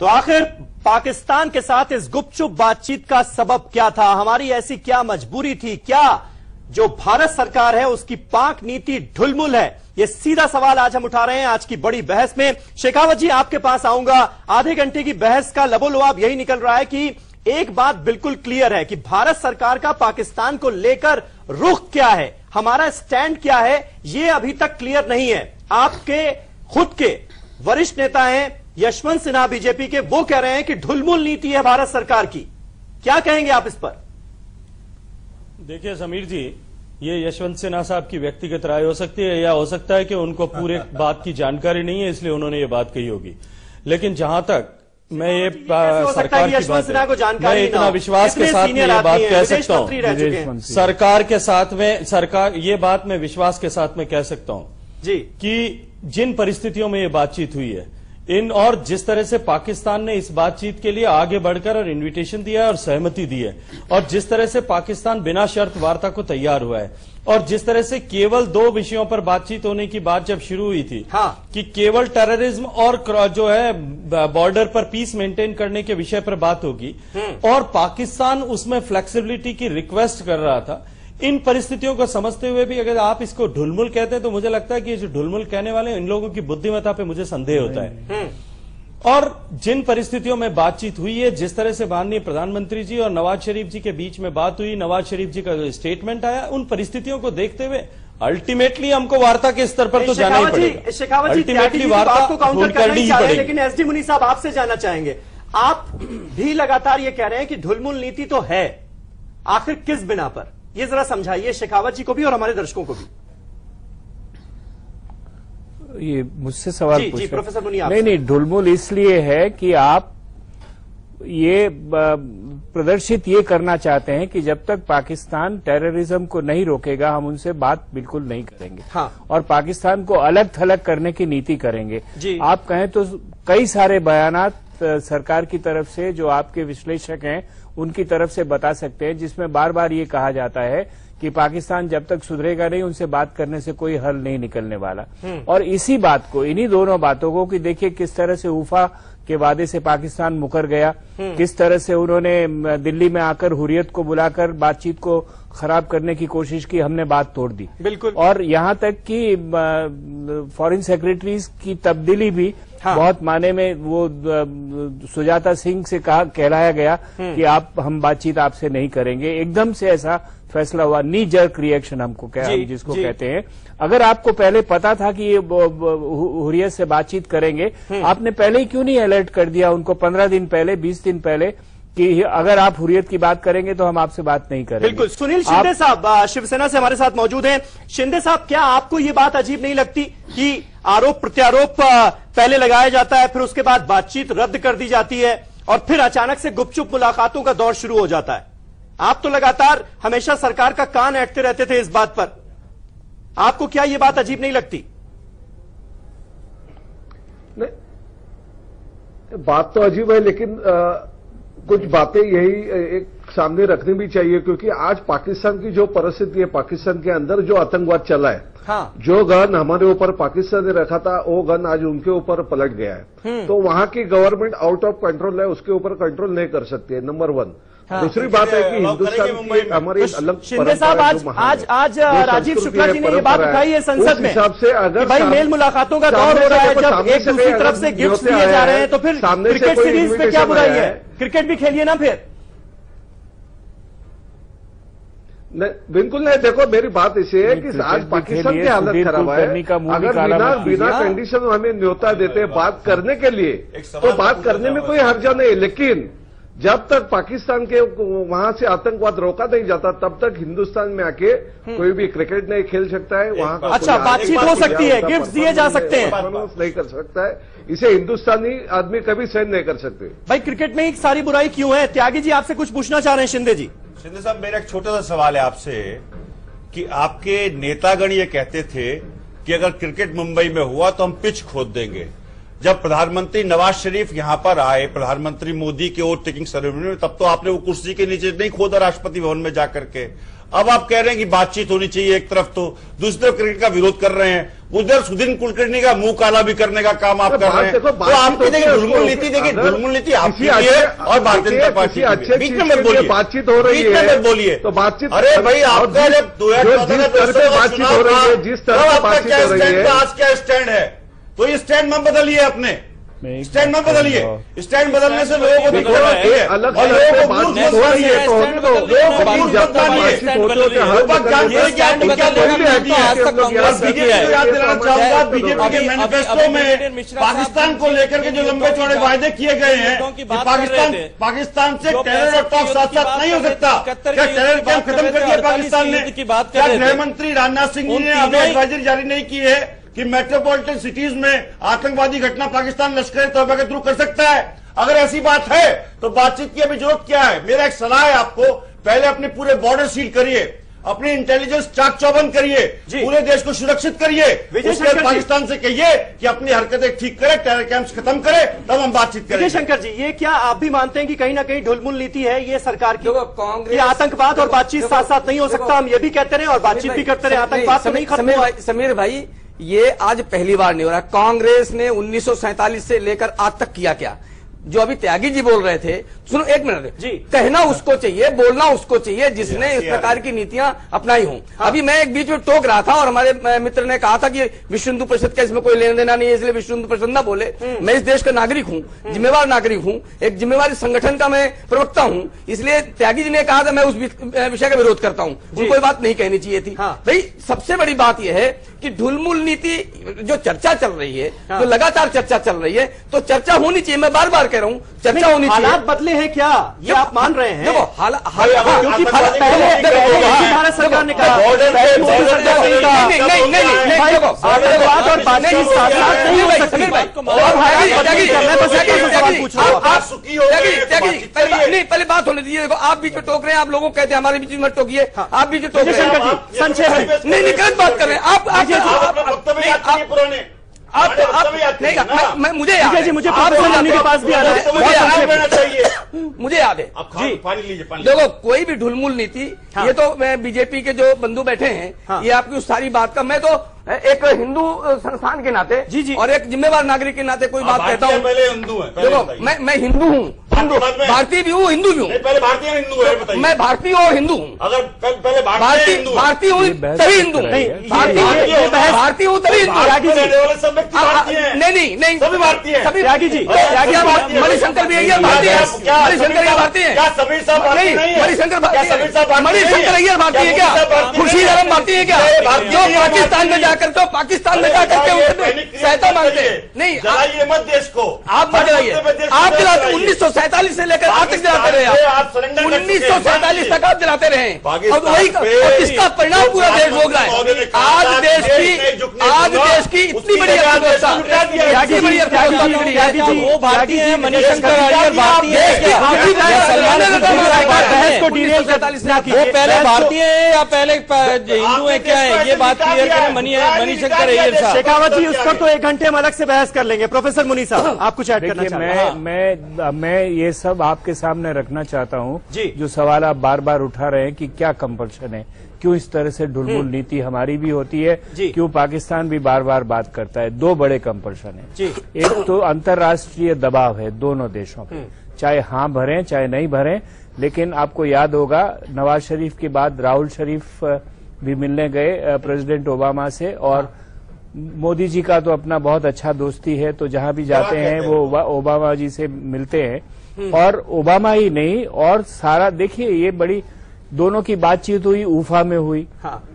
तो आखिर पाकिस्तान के साथ इस गुपचुप बातचीत का सबब क्या था? हमारी ऐसी क्या मजबूरी थी? क्या जो भारत सरकार है उसकी पाक नीति ढुलमुल है? ये सीधा सवाल आज हम उठा रहे हैं आज की बड़ी बहस में। शेखावत जी, आपके पास आऊंगा। आधे घंटे की बहस का लबोलुआब यही निकल रहा है कि एक बात बिल्कुल क्लियर है कि भारत सरकार का पाकिस्तान को लेकर रुख क्या है, हमारा स्टैंड क्या है, ये अभी तक क्लियर नहीं है। आपके खुद के वरिष्ठ नेता हैं यशवंत सिन्हा बीजेपी के, वो कह रहे हैं कि ढुलमुल नीति है भारत सरकार की। क्या कहेंगे आप इस पर? देखिए समीर जी, ये यशवंत सिन्हा साहब की व्यक्तिगत राय हो सकती है या हो सकता है कि उनको पूरे बात की जानकारी नहीं है इसलिए उन्होंने ये बात कही होगी। लेकिन जहां तक मैं ये सरकार की बात है, मैं इतना विश्वास के साथ में ये बात कह सकता हूं, सरकार के साथ में ये बात मैं विश्वास के साथ में कह सकता हूं जी कि जिन परिस्थितियों में ये बातचीत हुई है और जिस तरह से पाकिस्तान ने इस बातचीत के लिए आगे बढ़कर और इनविटेशन दिया है और सहमति दी है, और जिस तरह से पाकिस्तान बिना शर्त वार्ता को तैयार हुआ है, और जिस तरह से केवल 2 विषयों पर बातचीत होने की बात जब शुरू हुई थी कि केवल टेररिज्म और जो है बॉर्डर पर पीस मेंटेन करने के विषय पर बात होगी और पाकिस्तान उसमें फ्लेक्सिबिलिटी की रिक्वेस्ट कर रहा था, इन परिस्थितियों को समझते हुए भी अगर आप इसको ढुलमुल कहते हैं तो मुझे लगता है कि जो ढुलमुल कहने वाले इन लोगों की बुद्धिमत्ता पे मुझे संदेह होता है। और जिन परिस्थितियों में बातचीत हुई है, जिस तरह से माननीय प्रधानमंत्री जी और नवाज शरीफ जी के बीच में बात हुई, नवाज शरीफ जी का जो स्टेटमेंट आया, उन परिस्थितियों को देखते हुए अल्टीमेटली हमको वार्ता के स्तर पर तो जाना ही पड़ेगा। अल्टीमेटली वार्ता करनी ही पड़ेगी। लेकिन एसडी मुनी साहब, आपसे जानना चाहेंगे, आप भी लगातार ये कह रहे हैं कि ढुलमुल नीति तो है, आखिर किस बिना पर? ये जरा समझाइए शेखावत जी को भी और हमारे दर्शकों को भी। ये मुझसे सवाल जी प्रोफेसर मुनी, नहीं, ढुलमुल इसलिए है कि आप ये प्रदर्शित ये करना चाहते हैं कि जब तक पाकिस्तान टेररिज्म को नहीं रोकेगा हम उनसे बात बिल्कुल नहीं करेंगे। और पाकिस्तान को अलग थलग करने की नीति करेंगे। आप कहें तो कई सारे बयानात सरकार की तरफ से जो आपके विश्लेषक हैं उनकी तरफ से बता सकते हैं, जिसमें बार बार ये कहा जाता है कि पाकिस्तान जब तक सुधरेगा नहीं उनसे बात करने से कोई हल नहीं निकलने वाला। और इसी बात को, इन्हीं दोनों बातों को कि देखिए किस तरह से उफा के वादे से पाकिस्तान मुकर गया, किस तरह से उन्होंने दिल्ली में आकर हुर्रियत को बुलाकर बातचीत को खराब करने की कोशिश की, हमने बात तोड़ दी। बिल्कुल। और यहां तक कि फॉरेन सेक्रेटरीज की तब्दीली भी बहुत माने में वो सुजाता सिंह से कहलाया गया कि हम बातचीत आपसे नहीं करेंगे। एकदम से ऐसा फैसला हुआ, नी जर्क रिएक्शन हम जिसको कहते हैं। अगर आपको पहले पता था कि ये हुर्रियत से बातचीत करेंगे, आपने पहले ही क्यों नहीं अलर्ट कर दिया उनको 15 दिन पहले, 20 दिन पहले कि अगर आप हुर्रियत की बात करेंगे तो हम आपसे बात नहीं करेंगे। बिल्कुल। सुनील शिंदे साहब शिवसेना से हमारे साथ मौजूद हैं। शिंदे साहब, क्या आपको ये बात अजीब नहीं लगती कि आरोप प्रत्यारोप पहले लगाया जाता है, फिर उसके बाद बातचीत रद्द कर दी जाती है और फिर अचानक से गुपचुप मुलाकातों का दौर शुरू हो जाता है? आप तो लगातार हमेशा सरकार का कान ऐंठते रहते थे इस बात पर, आपको क्या ये बात अजीब नहीं लगती? नहीं, बात तो अजीब है, लेकिन कुछ बातें यही एक सामने रखनी भी चाहिए, क्योंकि आज पाकिस्तान की जो परिस्थिति है, पाकिस्तान के अंदर जो आतंकवाद चला है, जो गन हमारे ऊपर पाकिस्तान ने रखा था वो गन आज उनके ऊपर पलट गया है। तो वहां की गवर्नमेंट आउट ऑफ कंट्रोल है, उसके ऊपर कंट्रोल नहीं कर सकती है, नंबर 1। दूसरी बात है कि हिंदुस्तान की हमारी अलग शिंदे साहब, आज राजीव शुक्ला जी ने ये बात उठाई है संसद में, हिसाब से अगर भाई मेल मुलाकातों का दौर हो रहा है, जब एक दूसरी तरफ से गिफ्ट दिए जा रहे हैं तो फिर क्रिकेट सीरीज में क्या बुराई है? क्रिकेट भी खेलिए ना फिर। बिल्कुल नहीं, देखो मेरी बात इसे है कि आज पाकिस्तान की हालत खराब है। अगर बिना कंडीशन हमें न्योता देते बात करने के लिए तो बात करने में कोई हर्जा नहीं, लेकिन जब तक पाकिस्तान के वहां से आतंकवाद रोका नहीं जाता तब तक हिंदुस्तान में आके कोई भी क्रिकेट नहीं खेल सकता है। वहां का अच्छा, बातचीत हो सकती है, गिफ्ट दिए जा सकते हैं, नहीं कर सकता है, इसे हिंदुस्तानी आदमी कभी सहन नहीं कर सकते। भाई क्रिकेट में एक सारी बुराई क्यों है? त्यागी जी आपसे कुछ पूछना चाह रहे हैं। शिंदे जी। शिंदे साहब, मेरा एक छोटा सा सवाल है आपसे कि आपके नेतागण ये कहते थे कि अगर क्रिकेट मुंबई में हुआ तो हम पिच खोद देंगे। जब प्रधानमंत्री नवाज शरीफ यहां पर आए प्रधानमंत्री मोदी के ओथ टेकिंग सेरेमनी में, तब तो आपने वो कुर्सी के नीचे नहीं खोदा राष्ट्रपति भवन में जाकर के, अब आप कह रहे हैं कि बातचीत होनी चाहिए एक तरफ, तो दूसरी तरफ क्रिकेट का विरोध कर रहे हैं, उधर सुधीर कुलकर्णी का मुंह काला भी करने का काम आप कर रहे हैं। तो आपकी देखिए ढुलमुल नीति, देखिए ढुलमुल नीति आपकी है और भारतीय जनता पार्टी की। बीच में मत बोलिए, बातचीत हो रही है, बीच में मत बोलिए तो बातचीत। अरे भाई आपका जब 2014 बातचीत हो रही है, जिस तरह से बातचीत हो रही है, आज क्या स्टैंड है, तो ये स्टैंड मत बदलिए, अपने स्टैंड मत बदलिए। स्टैंड बदलने से लोगों को दिक्कत होती है अलग और लोगों को बातचीत हो रही है, याद दिलाना चाहूंगा, बीजेपी के मैनिफेस्टो में पाकिस्तान को लेकर के जो लंबे चौड़े वायदे किए गए हैं कि पाकिस्तान से टेरर और टॉक साथ साथ नहीं हो सकता। क्या टेरर कैंप खत्म कर दिया पाकिस्तान ने? क्या गृह मंत्री राजनाथ सिंह जी ने अभी एडवाइजरी जारी नहीं की है कि मेट्रोपॉलिटन सिटीज में आतंकवादी घटना पाकिस्तान लश्कर तौबा के थ्रू कर सकता है? अगर ऐसी बात है तो बातचीत की अभी जरूरत क्या है? मेरा एक सलाह है आपको, पहले अपने पूरे बॉर्डर सील करिए, अपनी इंटेलिजेंस चाक चौबंद करिए, पूरे देश को सुरक्षित करिए, उसके बाद पाकिस्तान से कहिए कि अपनी हरकतें ठीक करे, टेरर कैंप्स खत्म करे, तब हम बातचीत करेंगे। विजय शंकर जी, ये क्या आप भी मानते हैं कि कहीं ना कहीं ढुलमुल नीति है ये सरकार की? कांग्रेस आतंकवाद और बातचीत साथ साथ नहीं हो सकता, हम ये भी कहते रहे और बातचीत भी करते रहे, आतंकवाद तो नहीं खत्म हुआ। समीर भाई, ये आज पहली बार नहीं हो रहा। कांग्रेस ने 1947 से लेकर आज तक किया क्या? जो अभी त्यागी जी बोल रहे थे, सुनो एक मिनट जी, कहना उसको चाहिए, बोलना उसको चाहिए जिसने इस प्रकार की नीतियां अपनाई हों। अभी मैं एक बीच में टोक रहा था और हमारे मित्र ने कहा था कि विश्व हिंदू परिषद का इसमें कोई लेना देना नहीं है, इसलिए विश्व हिंदू परिषद ना बोले। मैं इस देश का नागरिक हूं, जिम्मेवार नागरिक हूं, एक जिम्मेवारी संगठन का मैं प्रवक्ता हूं, इसलिए त्यागी जी ने कहा था मैं उस विषय का विरोध करता हूं। उनको कोई बात नहीं कहनी चाहिए थी। भाई सबसे बड़ी बात यह है कि ढुलमुल नीति जो चर्चा चल रही है, जो लगातार चर्चा चल रही है, तो चर्चा होनी चाहिए। मैं बार बार कह रहा हूं चर्चा होनी चाहिए। हालात बदले हैं क्या, ये आप मान रहे हैं? देखो क्योंकि पहले भारत सरकार ने कहा नहीं, पहले बात होने दीजिए। देखो आप बीच में टोक रहे हैं, आप लोगों को कहते हैं हमारे बीच में टोकिए, आप बीच में टोक रहे हैं, संक्षेप नहीं गलत बात कर रहे हैं आप। मुझे याद है, मुझे के पास भी आना है, मुझे याद है जी। देखो कोई भी ढुलमुल नीति, ये तो बीजेपी के जो बंधु बैठे हैं, ये आपकी उस सारी बात का, मैं तो एक हिंदू संस्थान के नाते जी और एक जिम्मेवार नागरिक के नाते कोई बात कहता हूँ। देखो मैं हिंदू हूँ, भारतीय भी हूँ, हिंदू भी हूँ। पहले भारतीय हिंदू है, बताइए। मैं भारतीय और हिंदू हूँ। अगर पहले भारतीय हूँ तभी हिंदू, भारतीय हूँ तभी हिंदू। नहीं सभी भारतीय हैं। सभी त्यागी जी, मणिशंकर भी अय्यर भारतीय है, मणिशंकर अय्यर भारतीय है, मणिशंकर अय्यर भारतीय है क्या? खुर्शीद आलम भारतीय है क्या? जो पाकिस्तान में जाकर के सहायता मांगते हैं। नहीं जलाइए मत देश को, आप मत जलाइए। आप जलाते 1947 से लेकर आज तक जलाते रहे, 1947 तक आप जलाते रहे, और वही इसका परिणाम पूरा देश भोग रहा है। आज देश की इतनी बड़ी अर्थव्यवस्था, वो भारतीय है, मणिशंकर अय्यर भारतीय है, वो पहले भारतीय है या पहले हिंदू है, क्या है ये बात क्लियर करें। मणिशंकर अय्यर साहब, शेखावत जी, उस पर तो एक घंटे हम अलग से बहस कर लेंगे। प्रोफेसर मुनी साहब, आप कुछ ऐड करना चाहते हैं? मैं ये सब आपके सामने रखना चाहता हूँ, जो सवाल आप बार बार उठा रहे हैं कि क्या कंपल्शन है, क्यों इस तरह से ढुलमुल नीति हमारी भी होती है, क्यों पाकिस्तान भी बार बार बात करता है। दो बड़े कंपल्शन है। एक तो अंतर्राष्ट्रीय दबाव है दोनों देशों पे, चाहे हाँ भरें चाहे नहीं भरें। लेकिन आपको याद होगा नवाज शरीफ के बाद राहुल शरीफ भी मिलने गए प्रेसिडेंट ओबामा से, और मोदी जी का तो अपना बहुत अच्छा दोस्ती है, तो जहां भी जाते हैं वो ओबामा जी से मिलते हैं। और ओबामा ही नहीं, और सारा देखिए ये बड़ी दोनों की बातचीत हुई, उफा में हुई,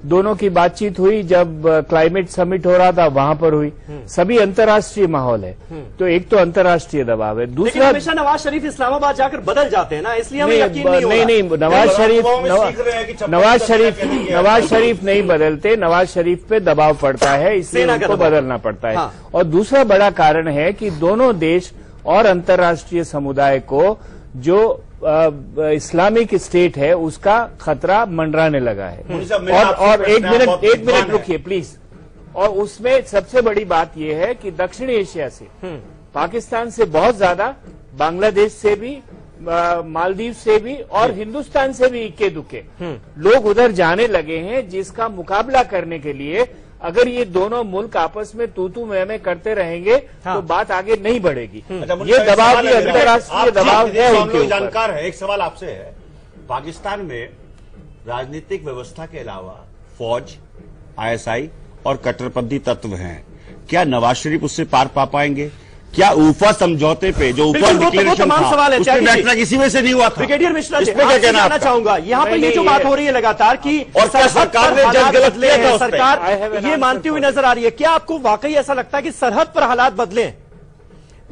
दोनों की बातचीत हुई जब क्लाइमेट समिट हो रहा था वहां पर हुई। सभी अंतर्राष्ट्रीय माहौल है, तो एक तो अंतर्राष्ट्रीय दबाव है, दूसरा हमेशा नवाज शरीफ इस्लामाबाद जाकर बदल जाते हैं ना, इसलिए हमें यकीन नहीं होगा। नहीं, नवाज शरीफ नहीं बदलते, नवाज शरीफ पे दबाव पड़ता है, इसलिए उनको बदलना पड़ता है। और दूसरा बड़ा कारण है कि दोनों देश और अंतर्राष्ट्रीय समुदाय को जो इस्लामिक स्टेट है उसका खतरा मंडराने लगा है। और एक मिनट रुकिए प्लीज। और उसमें सबसे बड़ी बात यह है कि दक्षिण एशिया से, पाकिस्तान से बहुत ज्यादा, बांग्लादेश से भी, मालदीव से भी और हिंदुस्तान से भी इक्के दुक्के लोग उधर जाने लगे हैं, जिसका मुकाबला करने के लिए अगर ये दोनों मुल्क आपस में तू मैं करते रहेंगे तो बात आगे नहीं बढ़ेगी। ये दबाव, ये अंतर्राष्ट्रीय दबाव है उनके ऊपर। जानकार है, एक सवाल आपसे है, पाकिस्तान में राजनीतिक व्यवस्था के अलावा फौज, आईएसआई और कट्टरपंथी तत्व हैं, क्या नवाज शरीफ उससे पार पा पाएंगे? क्या ऊफा समझौते पे जो ऊफा डिक्लेरेशन तमाम सवाल है, बैठना किसी में से नहीं हुआ था? ब्रिगेडियर मिश्रा जी, इसमें क्या कहना चाहूंगा, यहाँ पर ये जो बात हो रही है लगातार कि और क्या सरकार ने जज गलत किया था, सरकार ये मानती हुई नजर आ रही है, क्या आपको वाकई ऐसा लगता है कि सरहद पर हालात बदले?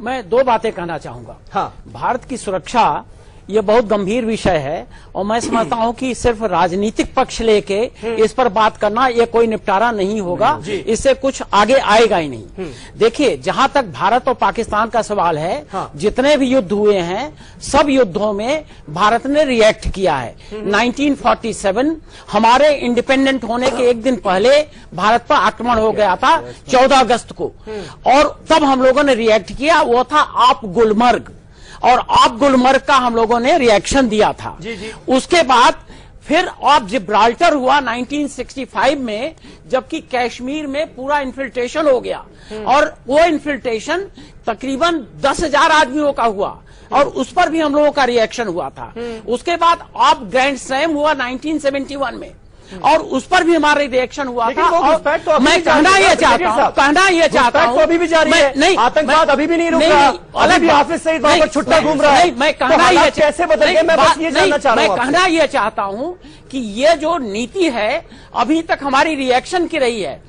मैं दो बातें कहना चाहूंगा। हाँ, भारत की सुरक्षा ये बहुत गंभीर विषय है और मैं समझता हूं कि सिर्फ राजनीतिक पक्ष लेके इस पर बात करना ये कोई निपटारा नहीं होगा, इससे कुछ आगे आएगा ही नहीं। देखिए, जहां तक भारत और पाकिस्तान का सवाल है, जितने भी युद्ध हुए हैं सब युद्धों में भारत ने रिएक्ट किया है। 1947 हमारे इंडिपेंडेंट होने के एक दिन पहले भारत पर आक्रमण हो गया था 14 अगस्त को, और तब हम लोगों ने रिएक्ट किया, वो था आप गुलमर्ग, और आप गुलमर्ग का हम लोगों ने रिएक्शन दिया था। उसके बाद फिर आप जिब्राल्टर हुआ 1965 में, जबकि कश्मीर में पूरा इन्फिल्ट्रेशन हो गया और वो इन्फिल्ट्रेशन तकरीबन 10,000 आदमियों का हुआ और उस पर भी हम लोगों का रिएक्शन हुआ था। उसके बाद आप ग्रैंड स्लैम हुआ 1971 में और उस पर भी हमारा रिएक्शन हुआ था। और मैं कहना ये चाहता हूँ अभी भी जारी है, नहीं आतंकवाद अभी भी नहीं रुक रहा, अलग हाफिज सईद वहां पर छुट्टा घूम रहा है। मैं कहना ये कैसे बदलेंगे, मैं बस ये जानना चाह रहा हूं। मैं कहना ये चाहता हूँ कि ये जो नीति है अभी तक हमारी रिएक्शन की रही है।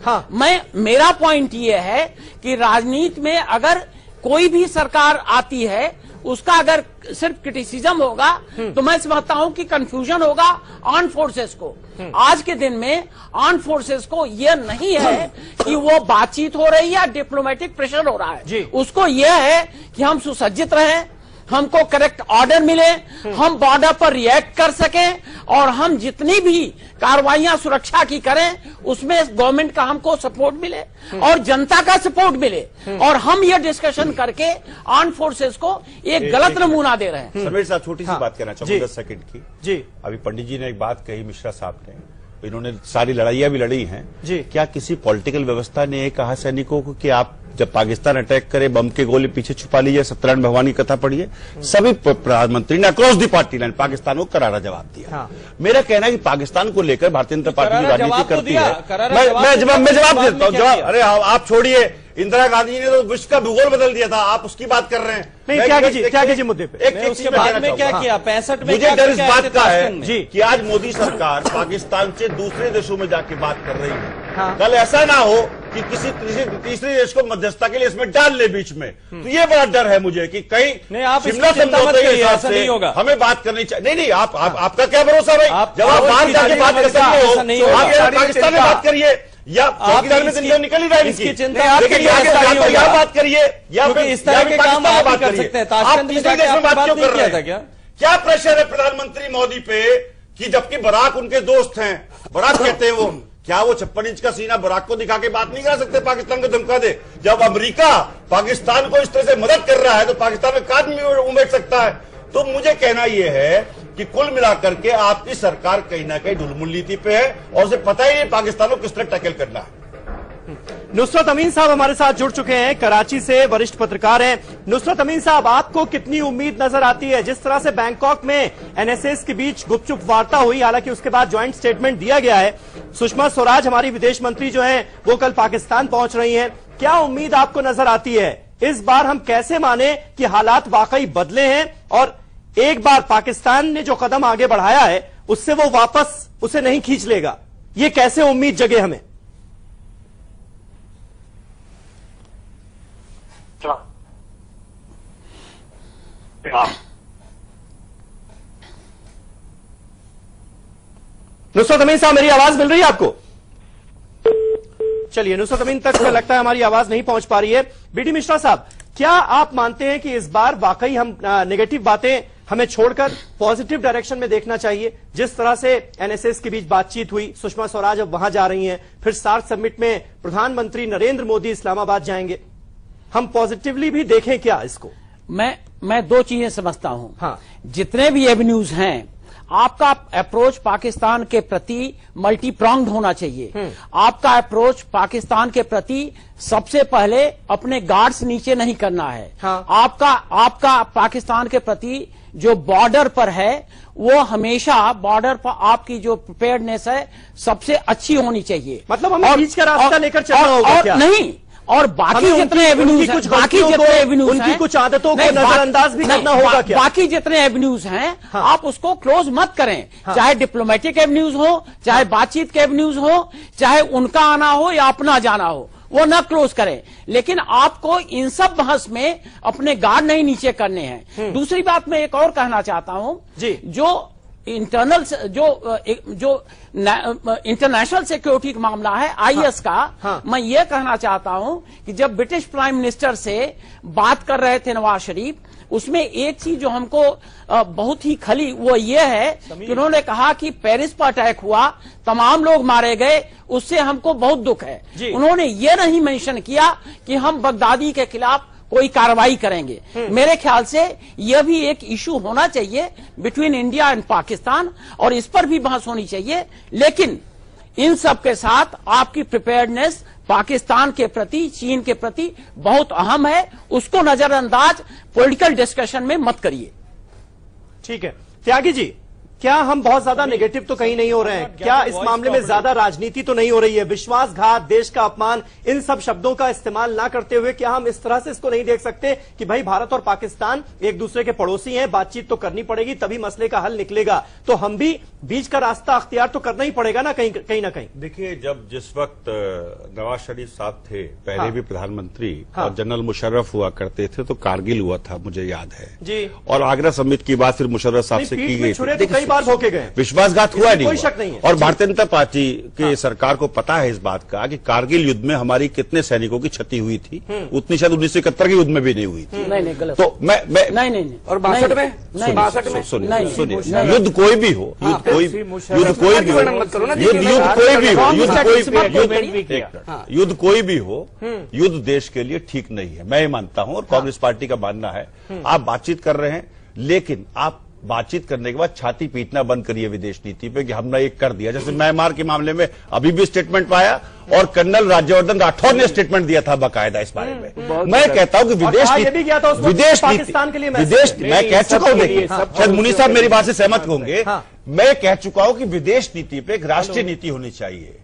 मेरा पॉइंट ये है कि राजनीति में अगर कोई भी सरकार आती है उसका अगर सिर्फ क्रिटिसिज्म होगा तो मैं समझता हूं कि कंफ्यूजन होगा आर्म फोर्सेस को। आज के दिन में आर्म फोर्सेस को यह नहीं है कि वो बातचीत हो रही है या डिप्लोमेटिक प्रेशर हो रहा है, उसको यह है कि हम सुसज्जित रहें, हमको करेक्ट ऑर्डर मिले, हम बॉर्डर पर रिएक्ट कर सकें और हम जितनी भी कार्रवाइयां सुरक्षा की करें उसमें गवर्नमेंट का हमको सपोर्ट मिले और जनता का सपोर्ट मिले और हम ये डिस्कशन करके आर्म फोर्सेस को एक गलत नमूना दे रहे हैं। समीर साहब, छोटी सी बात कहना चाहूंगा 10 सेकंड की। जी, अभी पंडित जी ने एक बात कही, मिश्रा साहब ने, इन्होंने सारी लड़ाइयां भी लड़ी हैं जी। क्या किसी पॉलिटिकल व्यवस्था ने कहा सैनिकों को कि आप जब पाकिस्तान अटैक करे बम के गोले पीछे छुपा लीजिए? सत्यनारायण भगवान की कथा पढ़िए, सभी प्रधानमंत्री ने across the party line Pakistan को करारा जवाब दिया। मेरा कहना है कि पाकिस्तान को लेकर भारतीय जनता पार्टी की राजनीति करती है। मैं जवाब देता हूँ। अरे आप छोड़िए, इंदिरा गांधी ने तो विश्व का भूगोल बदल दिया था, आप उसकी बात कर रहे हैं। नहीं, क्या कीजिए मुद्दे पे एक उसके बाद में क्या किया 65 में? मुझे डर इस बात का है कि आज मोदी सरकार पाकिस्तान से दूसरे देशों में जाके बात कर रही है। कल ऐसा ना हो कि किसी तीसरे देश को मध्यस्थता के लिए इसमें डाल ले बीच में, तो ये बड़ा डर है मुझे कि कहीं आप शिमला समझौते के हिसाब से हमें बात करनी चाहिए। नहीं, आपका क्या भरोसा भाई, जब आप बाहर जाके बात कर सकते हो, आप पाकिस्तान में बात करिए या चौकीदार में दिन निकल ही रहा है इसकी चिंता या बात करिए या इस तरह के काम आप बात कर सकते हैं। आप तीसरे देश में बात क्यों कर रहे हैं? क्या प्रेशर है प्रधानमंत्री मोदी पे कि जबकि बराक उनके दोस्त हैं, बराक कहते हैं वो, क्या वो 56 इंच का सीना बराक को दिखा के बात नहीं कर सकते? पाकिस्तान को धमका दे। जब अमेरिका पाकिस्तान को इस तरह से मदद कर रहा है तो पाकिस्तान में कान में उमेड़ सकता है। तो मुझे कहना यह है कि कुल मिलाकर के आपकी सरकार कहीं ना कहीं ढुलमुल नीति पे है और उसे पता ही नहीं पाकिस्तान को किस तरह टैकल करना है। नुसरत अमीन साहब हमारे साथ जुड़ चुके हैं, कराची से वरिष्ठ पत्रकार हैं। नुसरत अमीन साहब, आपको कितनी उम्मीद नजर आती है जिस तरह से बैंकॉक में एनएसएस के बीच गुपचुप वार्ता हुई, हालांकि उसके बाद ज्वाइंट स्टेटमेंट दिया गया है। सुषमा स्वराज हमारी विदेश मंत्री जो हैं वो कल पाकिस्तान पहुंच रही हैं, क्या उम्मीद आपको नजर आती है इस बार? हम कैसे माने कि हालात वाकई बदले हैं और एक बार पाकिस्तान ने जो कदम आगे बढ़ाया है उससे वो वापस उसे नहीं खींच लेगा? ये कैसे उम्मीद जगे हमें? नुसरत अमीन साहब, मेरी आवाज मिल रही है आपको? चलिए, नुसरत अमीन तक लगता है हमारी आवाज नहीं पहुंच पा रही है। बीडी मिश्रा साहब, क्या आप मानते हैं कि इस बार वाकई हम नेगेटिव बातें हमें छोड़कर पॉजिटिव डायरेक्शन में देखना चाहिए? जिस तरह से एनएसएस के बीच बातचीत हुई, सुषमा स्वराज अब वहां जा रही हैं, फिर सार्क समिट में प्रधानमंत्री नरेंद्र मोदी इस्लामाबाद जाएंगे, हम पॉजिटिवली भी देखें क्या इसको? मैं दो चीजें समझता हूं। हाँ। जितने भी एवेन्यूज हैं, आपका अप्रोच पाकिस्तान के प्रति मल्टी प्रॉन्ग्ड होना चाहिए। आपका अप्रोच पाकिस्तान के प्रति सबसे पहले अपने गार्ड्स नीचे नहीं करना है। हाँ। आपका पाकिस्तान के प्रति जो बॉर्डर पर है, वो हमेशा बॉर्डर पर आपकी जो प्रिपेयर्डनेस है सबसे अच्छी होनी चाहिए। मतलब हमें बीच का रास्ता लेकर चलना होगा क्या? नहीं, और बाकी जितने एवेन्यूज हैं, बाकी जितने एवेन्यूज हैं, उनकी कुछ आदतों को नजरअंदाज भी करना होगा क्या? बाकी जितने एवेन्यूज हैं, आप उसको क्लोज मत करें। चाहे डिप्लोमेटिक एवेन्यूज हो, चाहे बातचीत के एवेन्यूज हो, चाहे उनका आना हो या अपना जाना हो, वो ना क्लोज करें। लेकिन आपको इन सब बहस में अपने गार्ड नहीं नीचे करने हैं। दूसरी बात मैं एक और कहना चाहता हूं जी, जो इंटरनल जो इंटरनेशनल सिक्योरिटी का मामला है आईएस का, मैं ये कहना चाहता हूं कि जब ब्रिटिश प्राइम मिनिस्टर से बात कर रहे थे नवाज शरीफ, उसमें एक चीज जो हमको बहुत ही खली वो ये है कि उन्होंने कहा कि पेरिस पर अटैक हुआ, तमाम लोग मारे गए, उससे हमको बहुत दुख है। उन्होंने ये नहीं मेंशन किया कि हम बगदादी के खिलाफ कोई कार्रवाई करेंगे। मेरे ख्याल से यह भी एक इशू होना चाहिए बिटवीन इंडिया एंड पाकिस्तान, और इस पर भी बहस होनी चाहिए। लेकिन इन सब के साथ आपकी प्रिपेयर्डनेस पाकिस्तान के प्रति, चीन के प्रति बहुत अहम है। उसको नजरअंदाज पॉलिटिकल डिस्कशन में मत करिए। ठीक है त्यागी जी, क्या हम बहुत ज्यादा नेगेटिव तो कहीं नहीं हो रहे हैं? क्या इस मामले में ज्यादा राजनीति तो नहीं हो रही है? विश्वासघात, देश का अपमान, इन सब शब्दों का इस्तेमाल ना करते हुए क्या हम इस तरह से इसको नहीं देख सकते कि भाई भारत और पाकिस्तान एक दूसरे के पड़ोसी हैं, बातचीत तो करनी पड़ेगी, तभी मसले का हल निकलेगा, तो हम भी बीच का रास्ता अख्तियार तो करना ही पड़ेगा ना कहीं ना कहीं। देखिए, जब जिस वक्त नवाज शरीफ साहब थे, पहले भी प्रधानमंत्री और जनरल मुशर्रफ हुआ करते थे, तो कारगिल हुआ था, मुझे याद है जी। और आगरा समिट की बात फिर मुशर्रफ साहब से की गई थी। होके गए, विश्वासघात हुआ नहीं, कोई शक नहीं है। और भारतीय जनता पार्टी की सरकार को पता है इस बात का कि कारगिल युद्ध में हमारी कितने सैनिकों की क्षति हुई थी, उतनी शायद 1971 के युद्ध में भी नहीं हुई थी। नहीं गलत। तो मैं नहीं और 62 में सुनिए, युद्ध कोई भी हो, युद्ध कोई भी हो, युद्ध कोई भी हो, युद्ध देश के लिए ठीक नहीं है, मैं ये मानता हूं, और कांग्रेस पार्टी का मानना है। आप बातचीत कर रहे हैं, लेकिन आप बातचीत करने के बाद छाती पीटना बंद करिए विदेश नीति पे कि हमने एक कर दिया। जैसे म्यांमार के मामले में अभी भी स्टेटमेंट पाया, और कर्नल राज्यवर्धन राठौर ने स्टेटमेंट दिया था बाकायदा इस बारे में। मैं कहता हूं कि विदेश पाकिस्तान के लिए विदेश, मैं कह चुका हूं, देखिए शायद मुनीर साहब मेरी बात से सहमत होंगे, मैं कह चुका हूं कि विदेश नीति पे एक राष्ट्रीय नीति होनी चाहिए।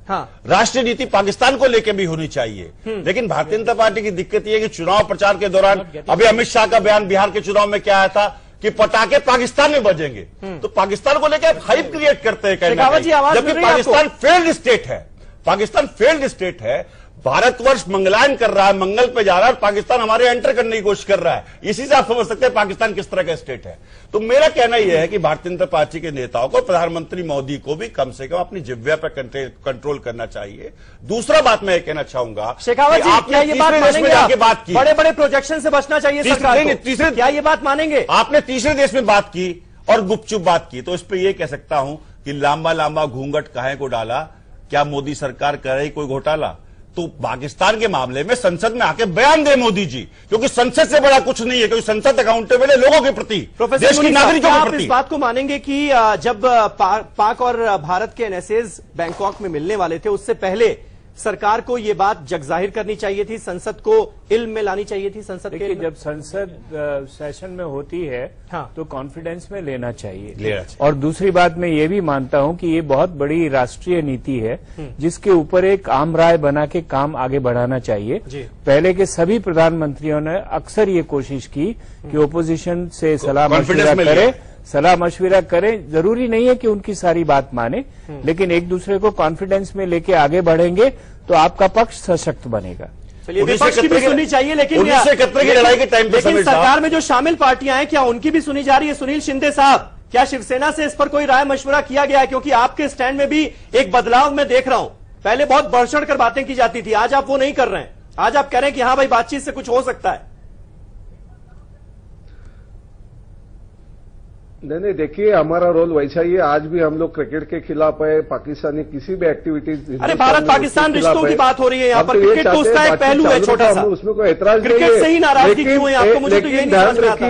राष्ट्रीय नीति पाकिस्तान को लेकर भी होनी चाहिए। लेकिन भारतीय जनता पार्टी की दिक्कत यह है कि चुनाव प्रचार के दौरान अभी अमित शाह का बयान बिहार के चुनाव में क्या आया था कि पटाखे पाकिस्तान में बजेंगे, तो पाकिस्तान को लेकर हाइप क्रिएट करते हैं, जबकि पाकिस्तान फेल्ड स्टेट है। पाकिस्तान फेल्ड स्टेट है। भारतवर्ष मंगलायन कर रहा है, मंगल पे जा रहा है, और पाकिस्तान हमारे एंटर करने की कोशिश कर रहा है। इसी से आप समझ सकते हैं पाकिस्तान किस तरह का स्टेट है। तो मेरा कहना यह है कि भारतीय जनता पार्टी के नेताओं को, प्रधानमंत्री मोदी को भी कम से कम अपनी जिह्वा पर कंट्रोल करना चाहिए। दूसरा बात मैं कहना चाहूंगा, शेखावत जी, क्या ये बात मानेंगे? बात की बड़े बड़े प्रोजेक्शन से बचना चाहिए सरकार को। तीसरे, क्या ये बात मानेंगे? आपने तीसरे देश में बात की और गुपचुप बात की, तो इस पर यह कह सकता हूं कि लांबा लांबा घूंघट काहे को डाला, क्या मोदी सरकार कर रही कोई घोटाला? तो पाकिस्तान के मामले में संसद में आके बयान दे मोदी जी, क्योंकि संसद से बड़ा कुछ नहीं है, क्योंकि संसद अकाउंटेबल है लोगों के प्रति, देश के नागरिकों के प्रति। इस बात को मानेंगे कि जब पाक और भारत के एनएसएज बैंकॉक में मिलने वाले थे, उससे पहले सरकार को ये बात जग जाहिर करनी चाहिए थी, संसद को इल्म में लानी चाहिए थी? संसद के जब संसद सेशन में होती है तो कॉन्फिडेंस में लेना चाहिए। और दूसरी बात मैं ये भी मानता हूं कि ये बहुत बड़ी राष्ट्रीय नीति है, जिसके ऊपर एक आम राय बना के काम आगे बढ़ाना चाहिए। पहले के सभी प्रधानमंत्रियों ने अक्सर ये कोशिश की कि ओपोजिशन से सलाह मशविरा करें। जरूरी नहीं है कि उनकी सारी बात माने, लेकिन एक दूसरे को कॉन्फिडेंस में लेके आगे बढ़ेंगे तो आपका पक्ष सशक्त बनेगा। विपक्ष की भी सुनी चाहिए, लेकिन की लड़ाई के टाइम पे सरकार में जो शामिल पार्टियां हैं, क्या उनकी भी सुनी जा रही है? सुनील शिंदे साहब, क्या शिवसेना से इस पर कोई राय मशवरा किया गया है? क्योंकि आपके स्टैंड में भी एक बदलाव मैं देख रहा हूं। पहले बहुत बढ़ चढ़ कर बातें की जाती थी, आज आप वो नहीं कर रहे हैं। आज आप कह रहे हैं कि हाँ भाई, बातचीत से कुछ हो सकता है। नहीं, देखिए हमारा रोल वैसा ही है। आज भी हम लोग क्रिकेट के खिलाफ है, पाकिस्तानी किसी भी एक्टिविटीज। अरे भारत पाकिस्तान रिश्तों की बात हो रही है यहाँ पर, क्रिकेट तो उसका एक पहलू है छोटा सा, उसमें कोई एतराज नहीं है। क्रिकेट से ही नाराजगी क्यों है आपको, मुझे तो ये नहीं समझ में आता।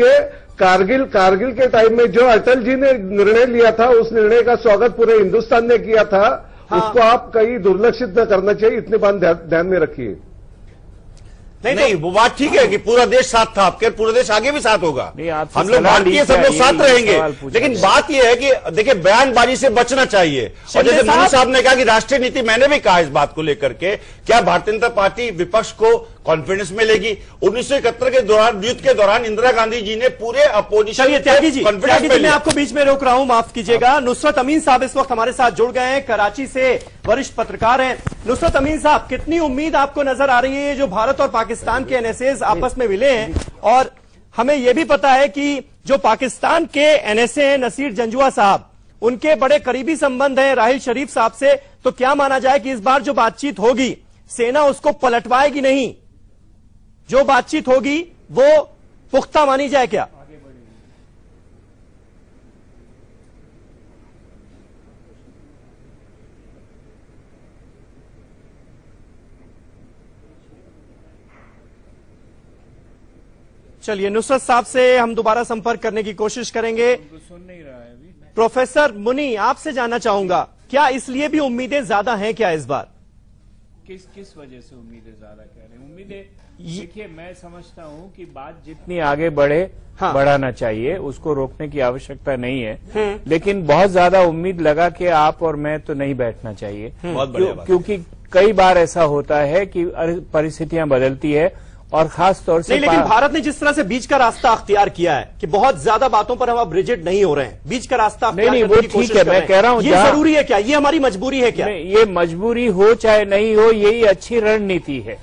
कारगिल के टाइम में जो अटल जी ने निर्णय लिया था, उस निर्णय का स्वागत पूरे हिंदुस्तान ने किया था। उसको आप कहीं दुर्लक्षित न करना चाहिए, इतनी बात ध्यान में रखिए। नहीं, वो बात ठीक है कि पूरा देश साथ था आपके, पूरा देश आगे भी साथ होगा, हम लोग भारतीय सब लोग साथ रहेंगे। लेकिन बात यह है कि देखिए बयानबाजी से बचना चाहिए। और जैसे मोदी साहब ने कहा कि राष्ट्रीय नीति, मैंने भी कहा इस बात को लेकर के, क्या भारतीय जनता पार्टी विपक्ष को कॉन्फिडेंस में लेगी? 1971 के दौरान, युद्ध के दौरान इंदिरा गांधी जी ने पूरे अपोजिशन त्यागी जी मैं आपको बीच में रोक रहा हूं, माफ कीजिएगा। नुसरत अमीन साहब इस वक्त हमारे साथ जुड़ गए हैं, कराची से वरिष्ठ पत्रकार हैं। नुसरत अमीन साहब, कितनी उम्मीद आपको नजर आ रही है जो भारत और पाकिस्तान के एनएसएज आपस में मिले हैं? और हमें यह भी पता है कि जो पाकिस्तान के एनएसए हैं नसीर जंजुआ साहब, उनके बड़े करीबी संबंध हैं राहिल शरीफ साहब से, तो क्या माना जाए कि इस बार जो बातचीत होगी सेना उसको पलटवाएगी नहीं? जो बातचीत होगी वो पुख्ता मानी जाए क्या? चलिए, नुसरत साहब से हम दोबारा संपर्क करने की कोशिश करेंगे। सुन नहीं रहा है अभी। प्रोफेसर मुनी, आपसे जानना चाहूंगा, क्या इसलिए भी उम्मीदें ज्यादा हैं क्या इस बार? किस वजह से उम्मीदें ज्यादा कह रहे हैं? उम्मीदें, देखिए मैं समझता हूं कि बात जितनी आगे बढ़े बढ़ाना चाहिए, उसको रोकने की आवश्यकता नहीं है। लेकिन बहुत ज्यादा उम्मीद लगा के आप और मैं तो नहीं बैठना चाहिए, क्योंकि कई बार ऐसा होता है कि परिस्थितियां बदलती है और खास तौर से लेकिन भारत ने जिस तरह से बीच का रास्ता अख्तियार किया है कि बहुत ज्यादा बातों पर हम अब रिजिड नहीं हो रहे हैं, बीच का रास्ता अख्तियार करने की कोशिश कर रहे हैं। मैं कह रहा हूं, ये जरूरी है क्या? ये हमारी मजबूरी है क्या? ये मजबूरी हो चाहे नहीं हो, यही अच्छी रणनीति है।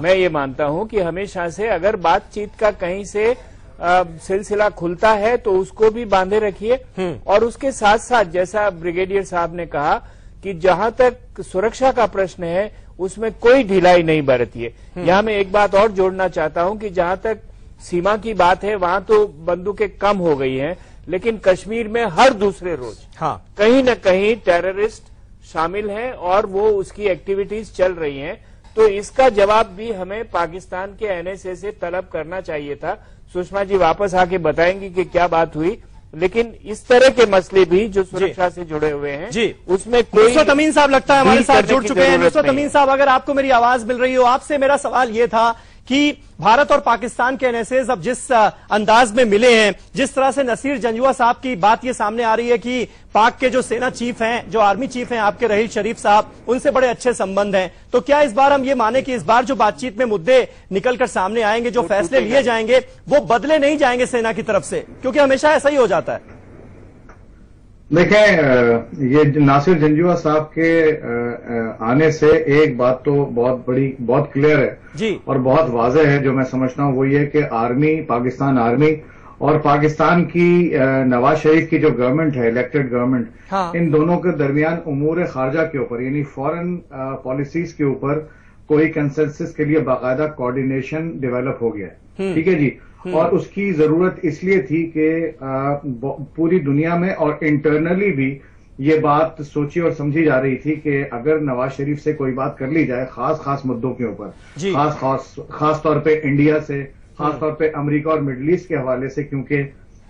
मैं ये मानता हूं कि हमेशा से अगर बातचीत का कहीं से सिलसिला खुलता है तो उसको भी बांधे रखिए। और उसके साथ साथ जैसा ब्रिगेडियर साहब ने कहा कि जहां तक सुरक्षा का प्रश्न है उसमें कोई ढिलाई नहीं बरतिए। यहां मैं एक बात और जोड़ना चाहता हूं कि जहां तक सीमा की बात है वहां तो बंदूकें कम हो गई हैं, लेकिन कश्मीर में हर दूसरे रोज कहीं न कहीं टेररिस्ट शामिल हैं और वो उसकी एक्टिविटीज चल रही हैं। तो इसका जवाब भी हमें पाकिस्तान के एनएसए से तलब करना चाहिए था। सुषमा जी वापस आके बताएंगी कि क्या बात हुई, लेकिन इस तरह के मसले भी जो सुरक्षा से जुड़े हुए हैं जी, उसमें कोई नुसरत अमीन साहब लगता है हमारे साथ जुड़ चुके हैं। नुसरत अमीन साहब, अगर आपको मेरी आवाज मिल रही हो, आपसे मेरा सवाल ये था कि भारत और पाकिस्तान के एनएसएज अब जिस अंदाज में मिले हैं, जिस तरह से नसीर जंजुआ साहब की बात ये सामने आ रही है कि पाक के जो सेना चीफ हैं, जो आर्मी चीफ हैं आपके राहिल शरीफ साहब, उनसे बड़े अच्छे संबंध हैं, तो क्या इस बार हम ये माने कि इस बार जो बातचीत में मुद्दे निकलकर सामने आएंगे, जो फैसले लिए जाएंगे, वो बदले नहीं जाएंगे सेना की तरफ से? क्योंकि हमेशा ऐसा ही हो जाता है। देखें, ये नासिर जंजुआ साहब के आने से एक बात तो बहुत क्लियर है जी, और बहुत वाज़ेह है, जो मैं समझता हूँ वो ये कि आर्मी, पाकिस्तान आर्मी और पाकिस्तान की नवाज शरीफ की जो गवर्नमेंट है, इलेक्टेड गवर्नमेंट, इन दोनों के दरमियान उमूर खारजा के ऊपर यानी फॉरेन पॉलिसीज के ऊपर कोई कंसेंसस के लिए बाकायदा कोऑर्डिनेशन डेवलप हो गया है। ठीक है जी। और उसकी जरूरत इसलिए थी कि पूरी दुनिया में और इंटरनली भी ये बात सोची और समझी जा रही थी कि अगर नवाज शरीफ से कोई बात कर ली जाए खास मुद्दों के ऊपर, खास तौर पे इंडिया से, खास तौर पे अमेरिका और मिडल ईस्ट के हवाले से, क्योंकि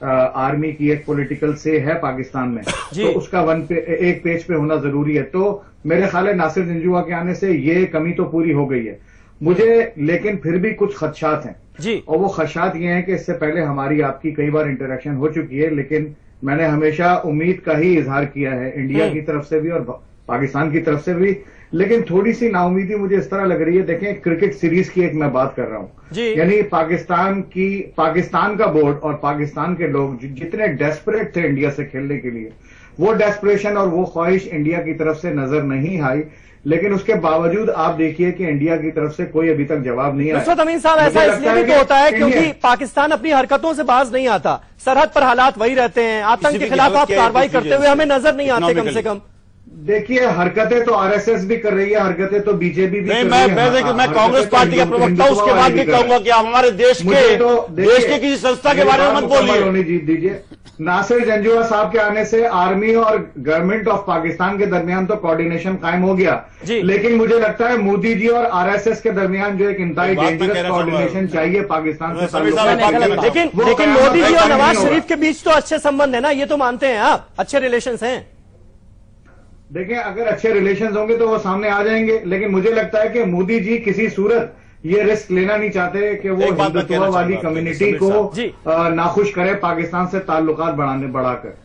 आर्मी की एक पॉलिटिकल से है पाकिस्तान में, तो उसका एक पेज पे होना जरूरी है। तो मेरे ख्याल है नासिर जंजुआ के आने से ये कमी तो पूरी हो गई है मुझे, लेकिन फिर भी कुछ खदशात हैं जी। और वो खदशात ये हैं कि इससे पहले हमारी आपकी कई बार इंटरेक्शन हो चुकी है, लेकिन मैंने हमेशा उम्मीद का ही इजहार किया है इंडिया की तरफ से भी और पाकिस्तान की तरफ से भी। लेकिन थोड़ी सी नाउमीदी मुझे इस तरह लग रही है, देखें क्रिकेट सीरीज की एक मैं बात कर रहा हूं, यानी पाकिस्तान का बोर्ड और पाकिस्तान के लोग जितने डेस्परेट थे इंडिया से खेलने के लिए, वो डेस्परेशन और वो ख्वाहिश इंडिया की तरफ से नजर नहीं आई। लेकिन उसके बावजूद आप देखिए कि इंडिया की तरफ से कोई अभी तक जवाब नहीं आया। नुसरत अमीन साहब, ऐसा इसलिए भी तो होता है क्योंकि पाकिस्तान अपनी हरकतों से बाज नहीं आता, सरहद पर हालात वही रहते हैं, आतंक के खिलाफ आप कार्रवाई करते हुए हमें नजर नहीं आते कम से कम। देखिए, हरकतें तो आरएसएस भी कर रही है, हरकतें तो बीजेपी भी कर रही है। मैं कांग्रेस पार्टी का प्रवक्ता हूं, उसके बाद भी कहूंगा कि हमारे देश के किसी संस्था के बारे में मत बोलिए। जीत दीजिए। नासिर जंजुआ साहब के आने से आर्मी और गवर्नमेंट ऑफ पाकिस्तान के दरमियान तो कोऑर्डिनेशन कायम हो गया, लेकिन मुझे लगता है मोदी जी और आरएसएस के दरमियान जो एक इंतहाई डेंजरस कोऑर्डिनेशन चाहिए पाकिस्तान से। लेकिन मोदी जी और नवाज शरीफ के बीच तो अच्छे संबंध है ना, ये तो मानते हैं आप, अच्छे रिलेशंस हैं। देखिए, अगर अच्छे रिलेशंस होंगे तो वो सामने आ जाएंगे, लेकिन मुझे लगता है कि मोदी जी किसी सूरत ये रिस्क लेना नहीं चाहते कि वो हिंदुत्ववादी कम्युनिटी को नाखुश करे पाकिस्तान से ताल्लुकात बढ़ाकर।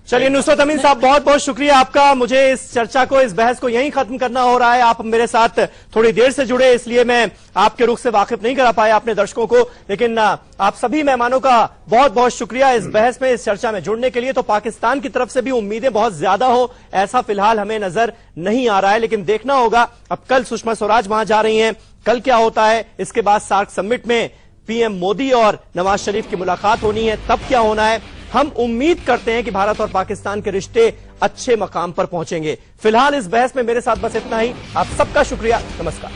चलिए नुसरत अमीन साहब, बहुत बहुत शुक्रिया आपका। मुझे इस चर्चा को, इस बहस को यहीं खत्म करना हो रहा है। आप मेरे साथ थोड़ी देर से जुड़े, इसलिए मैं आपके रुख से वाकिफ नहीं करा पाया अपने दर्शकों को, लेकिन आप सभी मेहमानों का बहुत बहुत शुक्रिया इस बहस में, इस चर्चा में जुड़ने के लिए। तो पाकिस्तान की तरफ से भी उम्मीदें बहुत ज्यादा हो, ऐसा फिलहाल हमें नजर नहीं आ रहा है, लेकिन देखना होगा। अब कल सुषमा स्वराज वहां जा रही हैं, कल क्या होता है, इसके बाद सार्क समिट में पीएम मोदी और नवाज शरीफ की मुलाकात होनी है, तब क्या होना है। हम उम्मीद करते हैं कि भारत और पाकिस्तान के रिश्ते अच्छे मकाम पर पहुंचेंगे। फिलहाल इस बहस में मेरे साथ बस इतना ही। आप सबका शुक्रिया, नमस्कार।